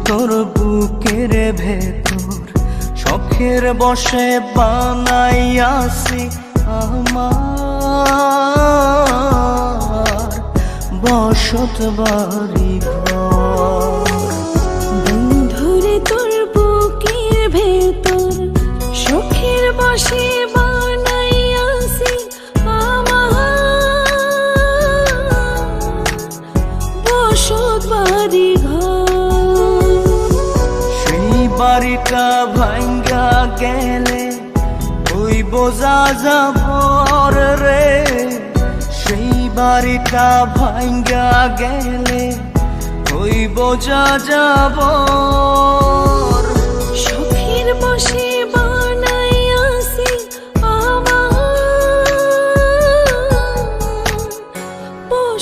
তোর বুকের ভেতর শখের বসে বানাইয়াছি আমার বসত বাড়ি ঘর। বন্ধুরে তোর বুকের ভেতর শখের বসে বানাইয়াছি আমার বসত বাড়ি ঘর। সেই বাড়িটা ভাঙ্গা গেলে ওই বোঝা যাবর রে, সেই বাড়িটা ভাঙ্গা গেলে ওই বোঝা যাবর। শখের বসে